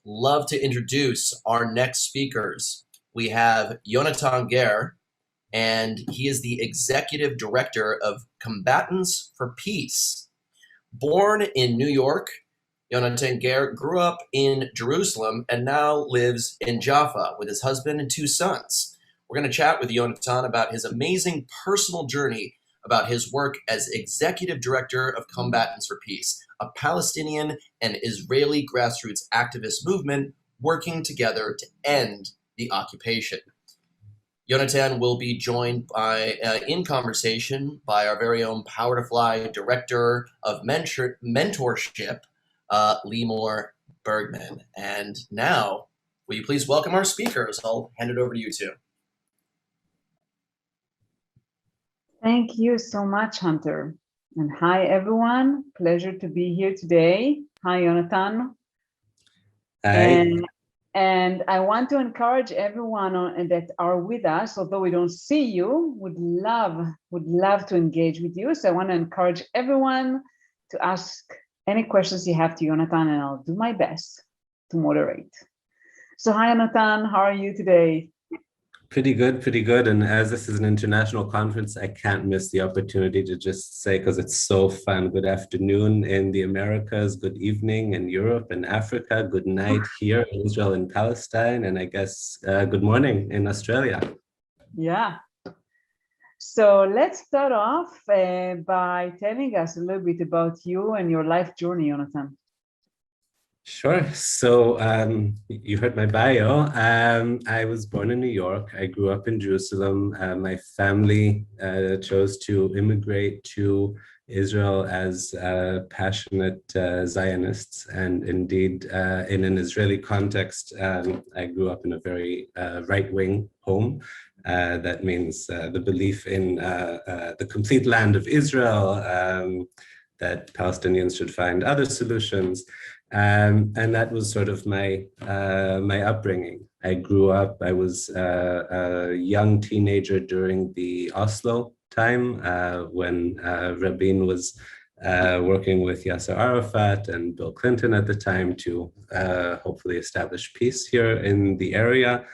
love to introduce our next speakers. We have Yonatan Gher, and he is the Executive Director of Combatants for Peace. Born in New York, Yonatan Gher grew up in Jerusalem and now lives in Jaffa with his husband and two sons. We're going to chat with Yonatan about his amazing personal journey about his work as Executive Director of Combatants for Peace, a Palestinian and Israeli grassroots activist movement working together to end the occupation. Yonatan will be joined by, in conversation by our very own PowerToFly Director of Mentorship, Limor Bergman. And now, will you please welcome our speakers? I'll hand it over to you two. Thank you so much, Hunter. And hi, everyone. Pleasure to be here today. Hi, Yonatan. Hi. And I want to encourage everyone that are with us, although we don't see you, would love to engage with you. So I want to encourage everyone to ask any questions you have to Yonatan, and I'll do my best to moderate. So hi, Yonatan, how are you today? Pretty good. And as this is an international conference, I can't miss the opportunity to just say, because it's so fun, good afternoon in the Americas, good evening in Europe and Africa, good night here in Israel and Palestine, and I guess good morning in Australia. Yeah. So let's start off by telling us a little bit about you and your life journey, Yonatan. Sure. So you heard my bio. I was born in New York. I grew up in Jerusalem. My family chose to immigrate to Israel as passionate Zionists. And indeed, in an Israeli context, I grew up in a very right-wing home. That means the belief in the complete land of Israel, that Palestinians should find other solutions. And that was sort of my upbringing. I grew up, I was a young teenager during the Oslo time when Rabin was working with Yasser Arafat and Bill Clinton at the time to hopefully establish peace here in the area.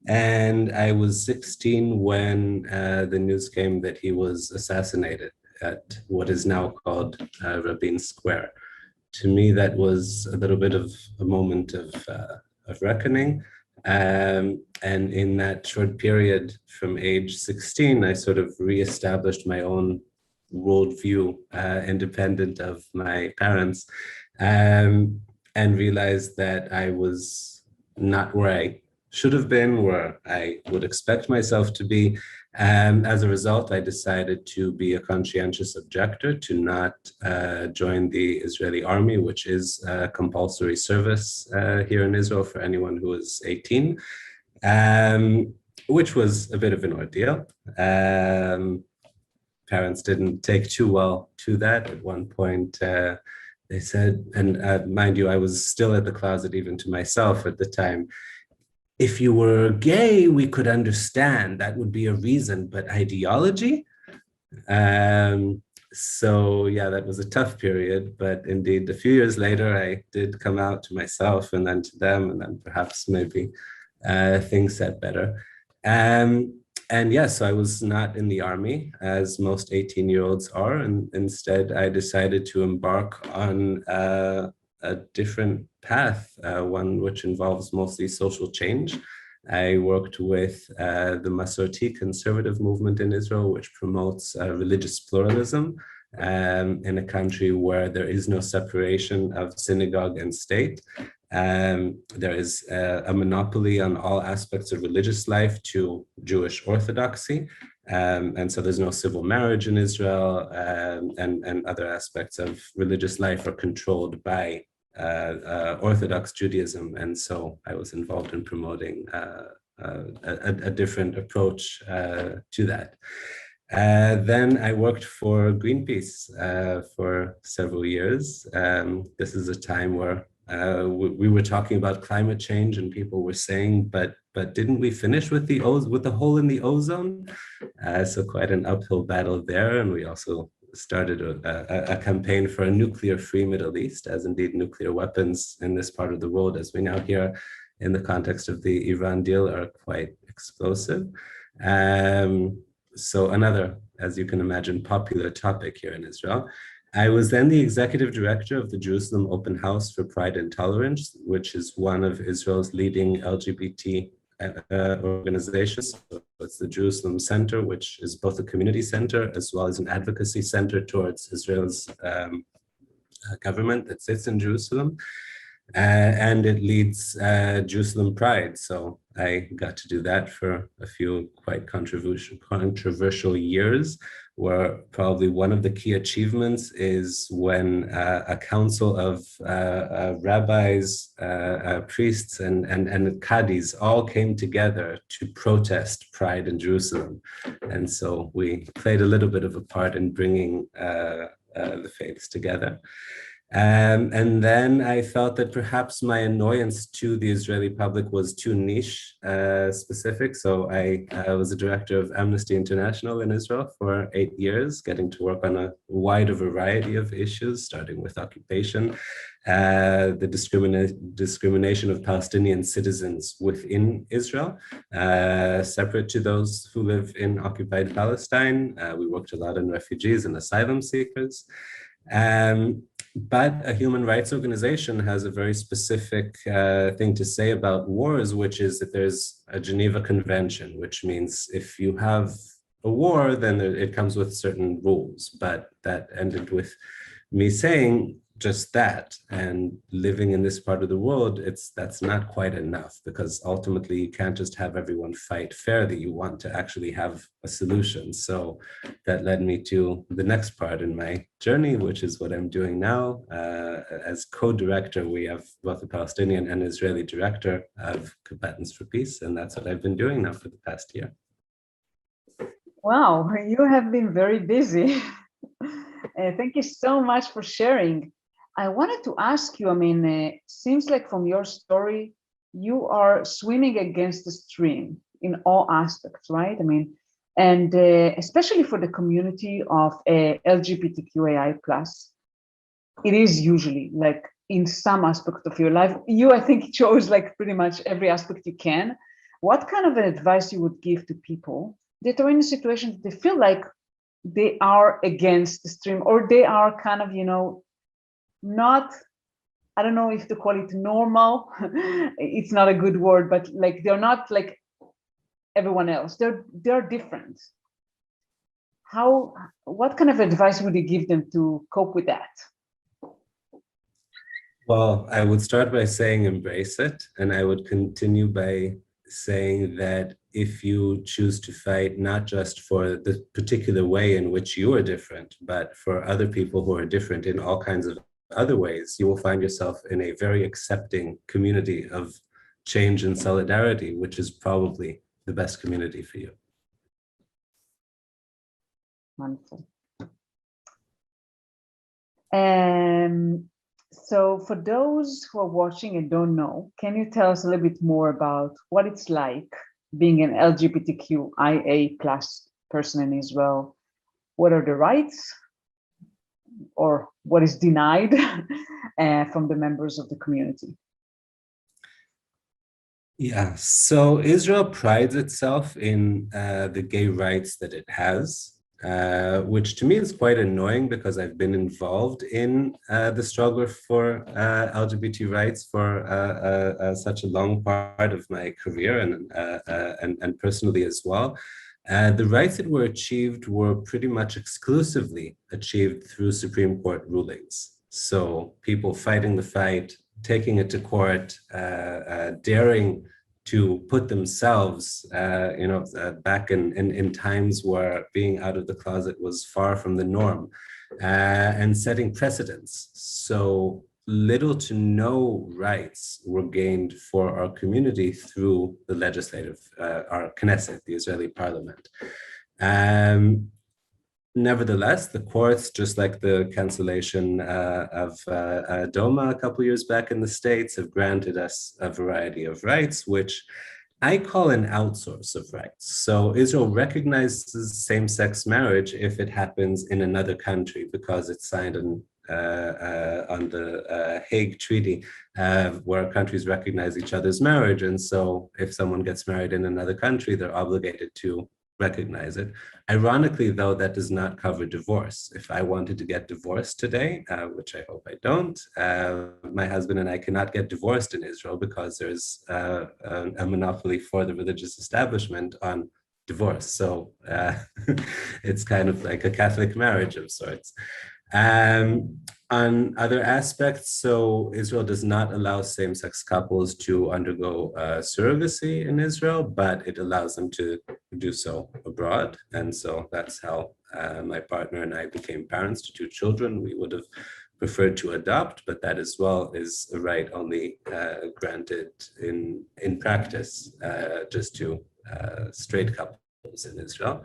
And I was 16 when the news came that he was assassinated at what is now called Rabin Square. To me, that was a little bit of a moment of reckoning. And in that short period from age 16, I sort of reestablished my own worldview, independent of my parents, and realized that I was not where I should have been, where I would expect myself to be. As a result, I decided to be a conscientious objector, to not join the Israeli army, which is compulsory service here in Israel for anyone who is 18, which was a bit of an ordeal. Parents didn't take too well to that. At one point, they said, and mind you, I was still at the closet even to myself at the time, if you were gay, we could understand, that would be a reason, but ideology? So yeah, that was a tough period, but indeed a few years later, I did come out to myself and then to them, and then perhaps maybe things set better. And yeah, so I was not in the army, as most 18-year-olds are, and instead I decided to embark on a different path, one which involves mostly social change. I worked with the Masorti conservative movement in Israel, which promotes religious pluralism in a country where there is no separation of synagogue and state. There is a monopoly on all aspects of religious life to Jewish orthodoxy. And so there's no civil marriage in Israel, and other aspects of religious life are controlled by Orthodox Judaism. And so I was involved in promoting a different approach to that. Then I worked for Greenpeace for several years. This is a time where we were talking about climate change, and people were saying, but didn't we finish with the hole in the ozone? So quite an uphill battle there. And we also started a campaign for a nuclear-free Middle East, as indeed nuclear weapons in this part of the world, as we now hear in the context of the Iran deal, are quite explosive. So another, as you can imagine, popular topic here in Israel. I was then the executive director of the Jerusalem Open House for Pride and Tolerance, which is one of Israel's leading LGBT organizations. So it's the Jerusalem Center, which is both a community center as well as an advocacy center towards Israel's government that sits in Jerusalem. And it leads Jerusalem Pride. So I got to do that for a few quite controversial years, where probably one of the key achievements is when a council of rabbis, priests, and Qadis all came together to protest Pride in Jerusalem. And so we played a little bit of a part in bringing the faiths together. And then I felt that perhaps my annoyance to the Israeli public was too niche specific. So I was a director of Amnesty International in Israel for 8 years, getting to work on a wider variety of issues, starting with occupation, the discrimination of Palestinian citizens within Israel, separate to those who live in occupied Palestine. We worked a lot on refugees and asylum seekers. But a human rights organization has a very specific thing to say about wars, which is that there's a Geneva Convention, which means if you have a war, then it comes with certain rules. But that ended with me saying just that, and living in this part of the world, that's not quite enough, because ultimately you can't just have everyone fight fairly. You want to actually have a solution. So that led me to the next part in my journey, which is what I'm doing now. As co-director, we have both a Palestinian and Israeli director of Combatants for Peace, and that's what I've been doing now for the past year. Wow, you have been very busy. Thank you so much for sharing. I wanted to ask you, I mean, seems like from your story, you are swimming against the stream in all aspects, right? I mean, and especially for the community of LGBTQAI+, it is usually like in some aspect of your life, you, I think, chose like pretty much every aspect you can. What kind of advice you would give to people that are in a situation that they feel like they are against the stream, or they are kind of, you know, not, I don't know if to call it normal, it's not a good word, but like they're not like everyone else, they're different. What kind of advice would you give them to cope with that? Well, I would start by saying embrace it, and I would continue by saying that if you choose to fight not just for the particular way in which you are different, but for other people who are different in all kinds of other ways, you will find yourself in a very accepting community of change and solidarity, which is probably the best community for you. Wonderful. So for those who are watching and don't know, can you tell us a little bit more about what it's like being an LGBTQIA+ person in Israel? What are the rights, or what is denied from the members of the community? Yeah, so Israel prides itself in the gay rights that it has, which to me is quite annoying, because I've been involved in the struggle for LGBT rights for such a long part of my career, and personally as well. The rights that were achieved were pretty much exclusively achieved through Supreme Court rulings. So people fighting the fight, taking it to court, daring to put themselves, back in times where being out of the closet was far from the norm, and setting precedents. So little to no rights were gained for our community through the legislative, our Knesset, the Israeli parliament. Nevertheless, the courts, just like the cancellation of DOMA a couple years back in the States, have granted us a variety of rights, which I call an outsource of rights. So Israel recognizes same-sex marriage if it happens in another country because it's signed on the Hague Treaty, where countries recognize each other's marriage. And so if someone gets married in another country, they're obligated to recognize it. Ironically, though, that does not cover divorce. If I wanted to get divorced today, which I hope I don't, my husband and I cannot get divorced in Israel because there's a monopoly for the religious establishment on divorce. So it's kind of like a Catholic marriage of sorts. On other aspects, so Israel does not allow same-sex couples to undergo surrogacy in Israel, but it allows them to do so abroad. And so that's how my partner and I became parents to 2 children. We would have preferred to adopt, but that as well is a right only granted in practice just to straight couples in Israel.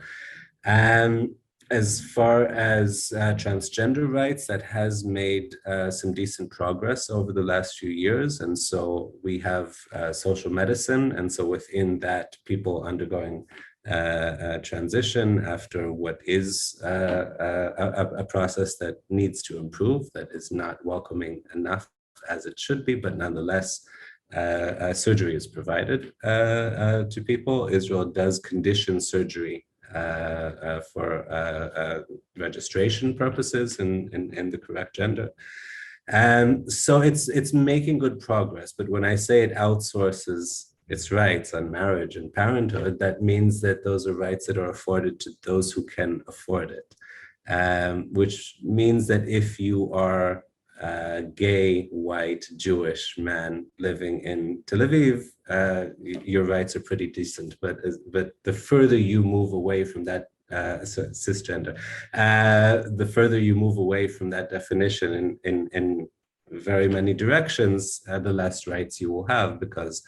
As far as transgender rights, that has made some decent progress over the last few years. And so we have social medicine. And so within that, people undergoing transition after what is a process that needs to improve, that is not welcoming enough as it should be, but nonetheless, surgery is provided to people. Israel does condition surgery for registration purposes in the correct gender. So it's making good progress, but when I say it outsources its rights on marriage and parenthood, that means that those are rights that are afforded to those who can afford it, which means that if you are a gay, white, Jewish man living in Tel Aviv, your rights are pretty decent. But the further you move away from that cisgender, the further you move away from that definition in very many directions, the less rights you will have, because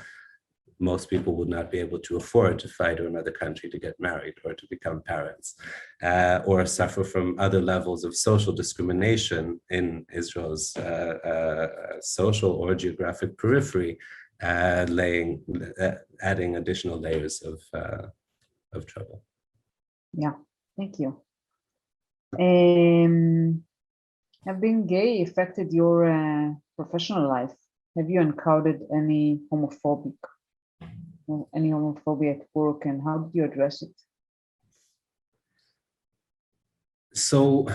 most people would not be able to afford to fly to another country to get married or to become parents, or suffer from other levels of social discrimination in Israel's social or geographic periphery, adding additional layers of trouble. Yeah, thank you. Have being gay affected your professional life? Have you encountered any homophobia at work, and how did you address it? So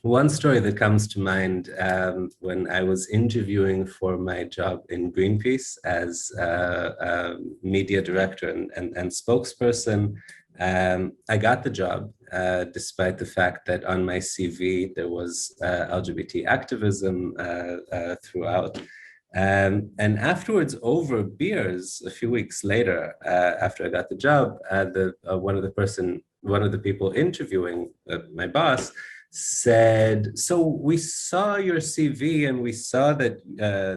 one story that comes to mind, when I was interviewing for my job in Greenpeace as a media director and spokesperson, I got the job despite the fact that on my CV there was LGBT activism throughout. And afterwards, over beers, a few weeks later, after I got the job, one of the people interviewing my boss said, "So we saw your CV and we saw that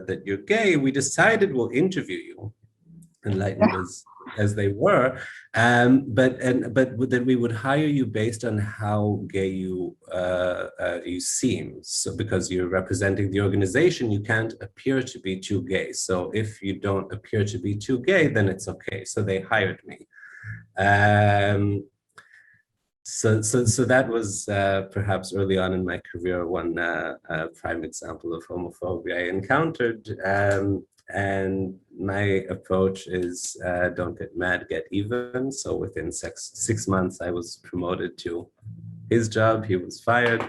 that you're gay. We decided we'll interview you." Enlightened as they were, but that we would hire you based on how gay you seem. So because you're representing the organization, you can't appear to be too gay. So if you don't appear to be too gay, then it's okay. So they hired me. So that was perhaps early on in my career one prime example of homophobia I encountered. And my approach is don't get mad, get even. So within 6 months, I was promoted to his job. He was fired.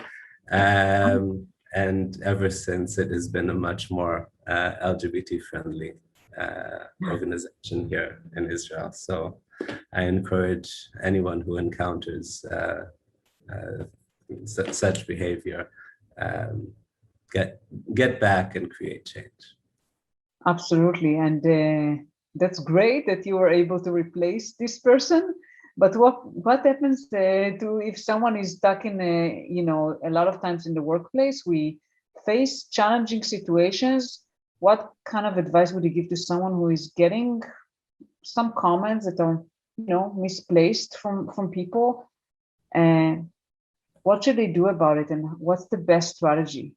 And ever since, it has been a much more LGBT-friendly organization here in Israel. So I encourage anyone who encounters such behavior, get back and create change. Absolutely, and that's great that you were able to replace this person. But what happens to if someone is stuck in a lot of times in the workplace, we face challenging situations. What kind of advice would you give to someone who is getting some comments that are misplaced from people? And what should they do about it, and what's the best strategy?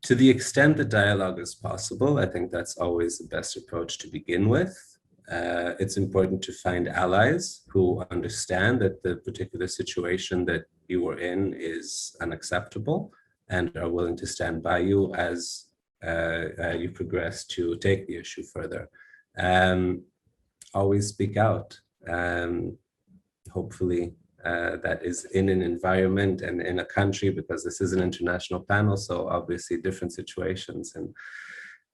To the extent that dialogue is possible, I think that's always the best approach to begin with. It's important to find allies who understand that the particular situation that you were in is unacceptable and are willing to stand by you as you progress to take the issue further. Always speak out. Hopefully that is in an environment and in a country, because this is an international panel, so obviously different situations and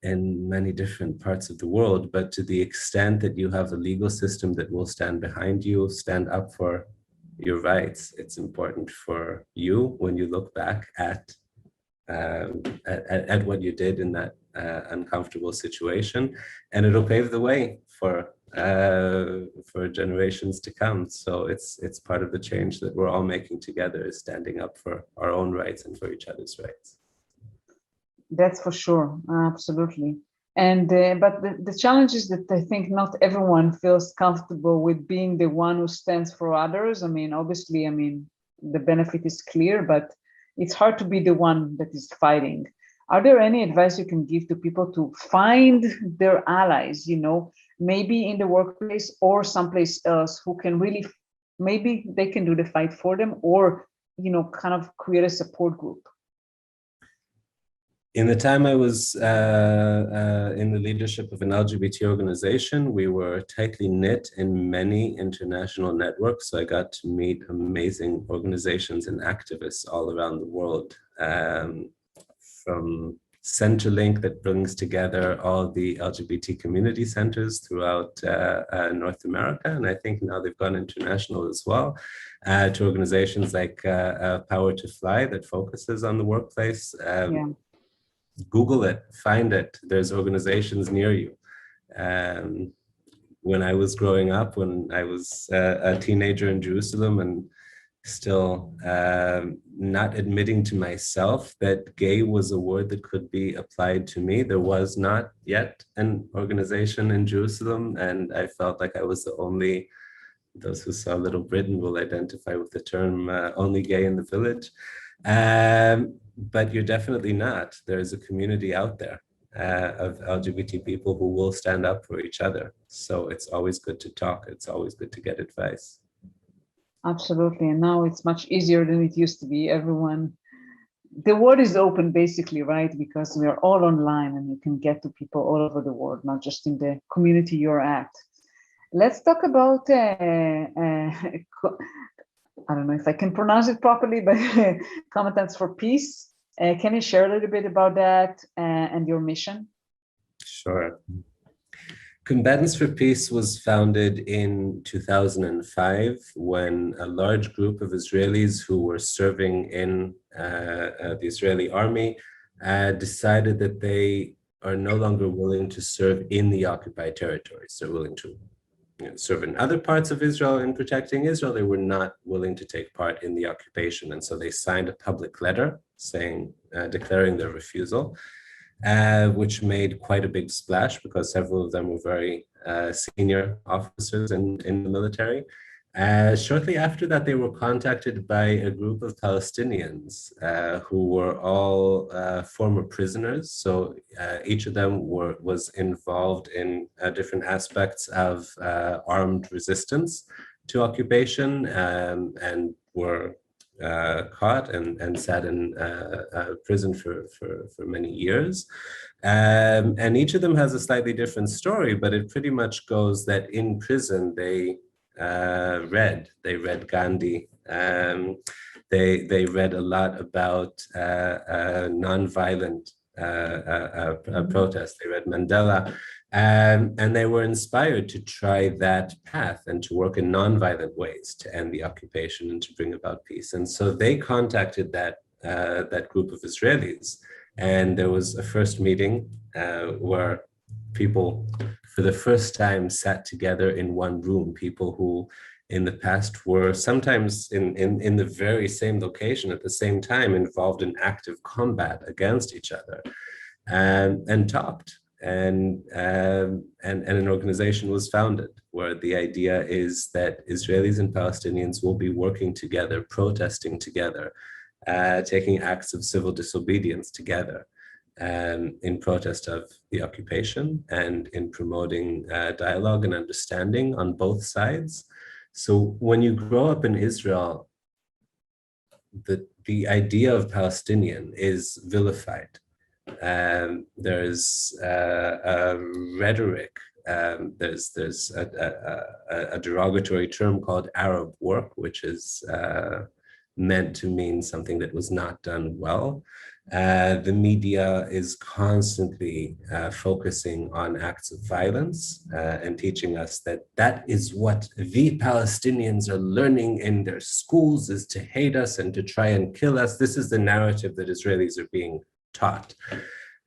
in many different parts of the world, but to the extent that you have a legal system that will stand behind you, stand up for your rights, it's important for you when you look back at what you did in that uncomfortable situation, and it'll pave the way for generations to come. So it's part of the change that we're all making together, is standing up for our own rights and for each other's rights. That's for sure, absolutely. And but the challenge is that I think not everyone feels comfortable with being the one who stands for others. I mean, obviously, I mean, the benefit is clear, but it's hard to be the one that is fighting. Are there any advice you can give to people to find their allies, you know, maybe in the workplace or someplace else, who can really, maybe they can do the fight for them, or, you know, kind of create a support group? In the time I was in the leadership of an LGBT organization, we were tightly knit in many international networks. So I got to meet amazing organizations and activists all around the world, from Centerlink, that brings together all the LGBT community centers throughout North America. And I think now they've gone international as well, to organizations like PowerToFly that focuses on the workplace. Yeah. Google it, find it. There's organizations near you. When I was growing up, when I was a teenager in Jerusalem, and still not admitting to myself that gay was a word that could be applied to me, there was not yet an organization in Jerusalem, and I felt like I was the only, those who saw Little Britain will identify with the term only gay in the village. But you're definitely not. There's a community out there of LGBT people who will stand up for each other. So it's always good to talk. It's always good to get advice. Absolutely. And now it's much easier than it used to be. Everyone, the world is open basically, right? Because we are all online and you can get to people all over the world, not just in the community you're at. Let's talk about I don't know if I can pronounce it properly, but Combatants for Peace. Can you share a little bit about that and your mission? Sure. Combatants for Peace was founded in 2005 when a large group of Israelis who were serving in the Israeli army decided that they are no longer willing to serve in the occupied territories. They're willing to serve in other parts of Israel in protecting Israel. They were not willing to take part in the occupation. And so they signed a public letter saying, declaring their refusal, which made quite a big splash because several of them were very senior officers in the military. Shortly after that, they were contacted by a group of Palestinians who were all former prisoners. So each of them was involved in different aspects of armed resistance to occupation, and were caught and sat in prison for many years. And each of them has a slightly different story, but it pretty much goes that in prison they read Gandhi. They read a lot about nonviolent protest. They read Mandela, and they were inspired to try that path and to work in nonviolent ways to end the occupation and to bring about peace. And so they contacted that group of Israelis, and there was a first meeting where people, for the first time, sat together in one room, people who in the past were sometimes in the very same location at the same time, involved in active combat against each other, and talked. And an organization was founded where the idea is that Israelis and Palestinians will be working together, protesting together, taking acts of civil disobedience together. in protest of the occupation and in promoting dialogue and understanding on both sides. So when you grow up in Israel, the idea of Palestinian is vilified. There's a rhetoric. There's a derogatory term called Arab work, which is meant to mean something that was not done well. The media is constantly focusing on acts of violence and teaching us that that is what the Palestinians are learning in their schools, is to hate us and to try and kill us. This is the narrative that Israelis are being taught.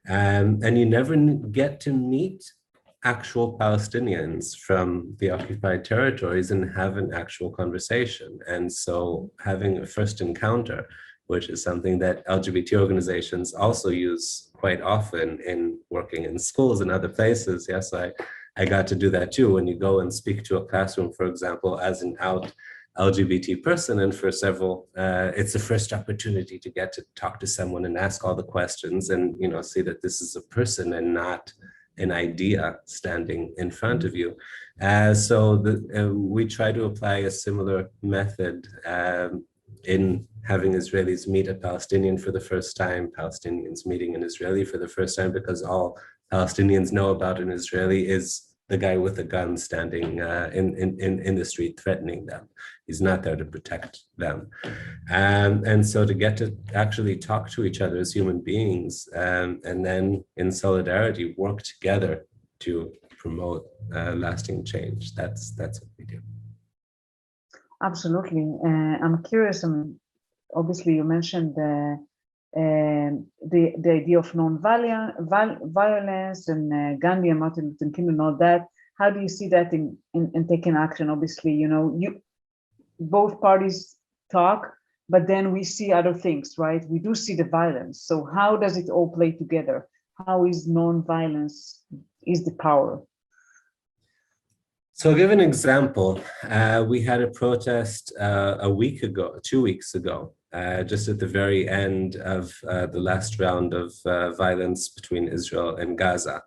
And you never get to meet actual Palestinians from the occupied territories and have an actual conversation. And so having a first encounter, which is something that LGBT organizations also use quite often in working in schools and other places. Yes, I got to do that too. When you go and speak to a classroom, for example, as an out LGBT person, and for several, it's the first opportunity to get to talk to someone and ask all the questions and, you know, see that this is a person and not an idea standing in front of you. So we try to apply a similar method in having Israelis meet a Palestinian for the first time, Palestinians meeting an Israeli for the first time, because all Palestinians know about an Israeli is the guy with the gun standing in the street threatening them. He's not there to protect them. And so to get to actually talk to each other as human beings and then in solidarity work together to promote lasting change, that's what we do. Absolutely. I'm curious, obviously you mentioned the idea of non-violence and Gandhi and Martin Luther King and all that. How do you see that in taking action? Obviously, you know, both parties talk, but then we see other things, right? We do see the violence. So how does it all play together? How is non-violence is the power? So I'll give an example. We had a protest a week ago, 2 weeks ago, just at the very end of the last round of violence between Israel and Gaza.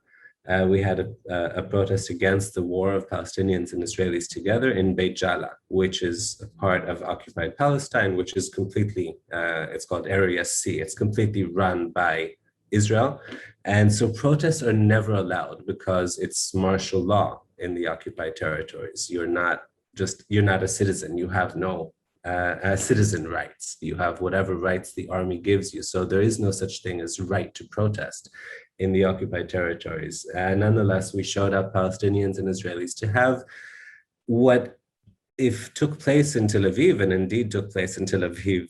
We had a protest against the war of Palestinians and Israelis together in Beit Jala, which is a part of occupied Palestine, which is completely, it's called Area C. It's completely run by Israel. And so protests are never allowed because it's martial law in the occupied territories. You're not a citizen. You have no citizen rights. You have whatever rights the army gives you. So there is no such thing as right to protest in the occupied territories. And nonetheless, we showed up, Palestinians and Israelis, to have what if took place in Tel Aviv, and indeed took place in Tel Aviv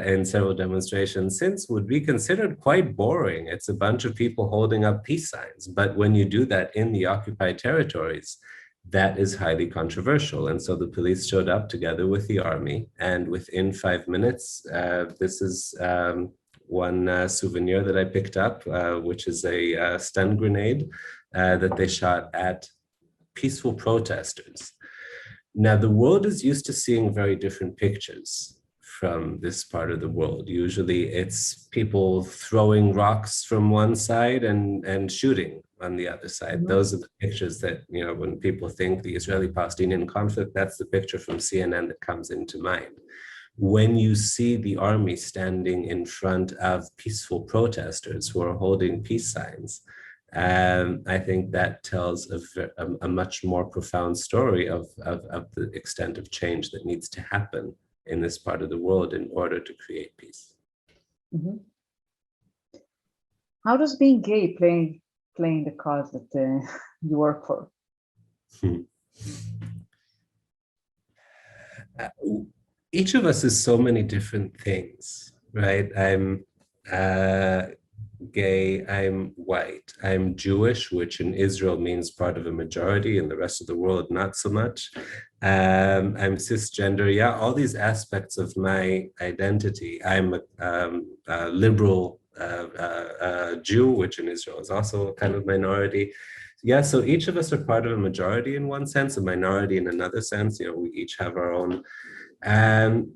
in several demonstrations since, would be considered quite boring. It's a bunch of people holding up peace signs. But when you do that in the occupied territories, that is highly controversial. And so the police showed up together with the army, and within 5 minutes, this is one souvenir that I picked up, which is a stun grenade that they shot at peaceful protesters. Now, the world is used to seeing very different pictures from this part of the world. Usually it's people throwing rocks from one side and shooting on the other side. Mm-hmm. Those are the pictures that, you know, when people think the Israeli-Palestinian conflict, that's the picture from CNN that comes into mind. When you see the army standing in front of peaceful protesters who are holding peace signs, I think that tells a much more profound story of the extent of change that needs to happen in this part of the world in order to create peace. Mm-hmm. How does being gay play in the cause that you work for? Each of us is so many different things, right? I'm gay, I'm white, I'm Jewish, which in Israel means part of a majority, in the rest of the world, not so much. I'm cisgender, yeah, all these aspects of my identity. I'm a liberal Jew, which in Israel is also a kind of minority. Yeah, so each of us are part of a majority in one sense, a minority in another sense. You know, we each have our own. And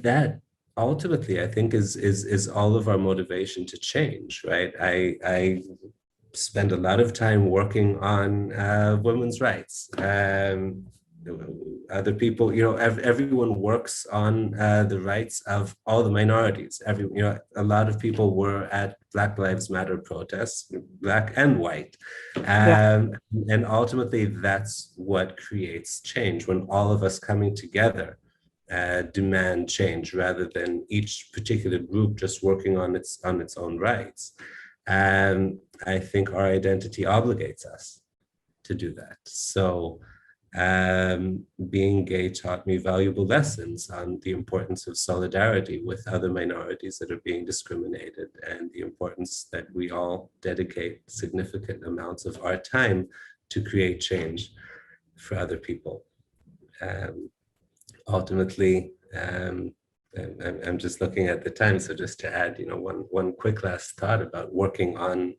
that ultimately, I think is all of our motivation to change, right? I spend a lot of time working on women's rights. Other people, everyone works on the rights of all the minorities. A lot of people were at Black Lives Matter protests, black and white. And ultimately, that's what creates change, when all of us coming together demand change, rather than each particular group just working on its own rights. I think our identity obligates us to do that. So being gay taught me valuable lessons on the importance of solidarity with other minorities that are being discriminated, and the importance that we all dedicate significant amounts of our time to create change for other people. Ultimately, I'm just looking at the time, so just to add, one quick last thought about working on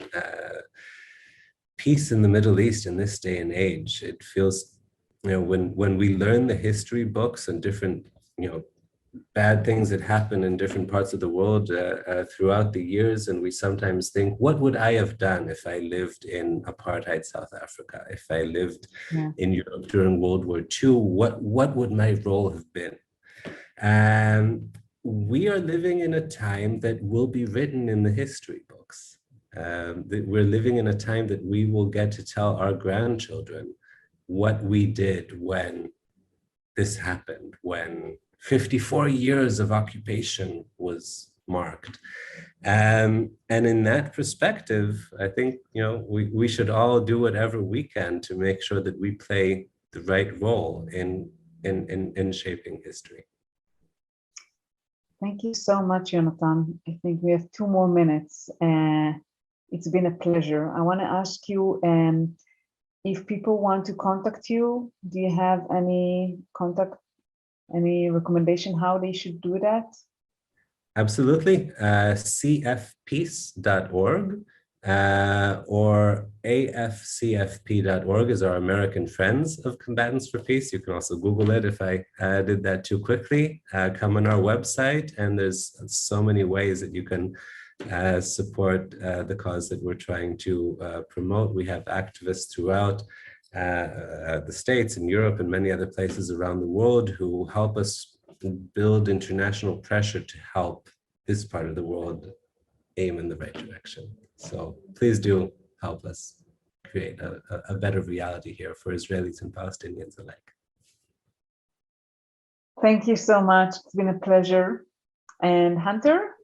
peace in the Middle East in this day and age. It feels, when we learn the history books and different, bad things that happen in different parts of the world throughout the years, and we sometimes think, what would I have done if I lived in apartheid South Africa? If I lived in Europe during World War II, what would my role have been? We are living in a time that will be written in the history books. We're living in a time that we will get to tell our grandchildren what we did when this happened, when 54 years of occupation was marked. And in that perspective, I think, we should all do whatever we can to make sure that we play the right role in shaping history. Thank you so much, Yonatan. I think we have 2 more minutes. It's been a pleasure. I want to ask you, if people want to contact you, do you have any recommendation how they should do that? Absolutely. cfpeace.org or afcfp.org is our American Friends of Combatants for Peace. You can also Google it if I did that too quickly. Come on our website, and there's so many ways that you can support the cause that we're trying to promote. We have activists throughout the States and Europe and many other places around the world who help us build international pressure to help this part of the world aim in the right direction. So please do help us create a better reality here for Israelis and Palestinians alike. Thank you so much. It's been a pleasure. And Hunter,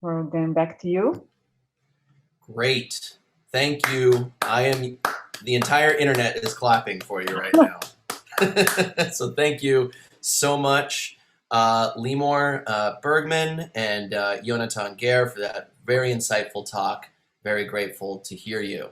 we're going back to you. Great. Thank you. The entire internet is clapping for you right now. So thank you so much, Limor, Bergman, and Yonatan Gher, for that very insightful talk. Very grateful to hear you.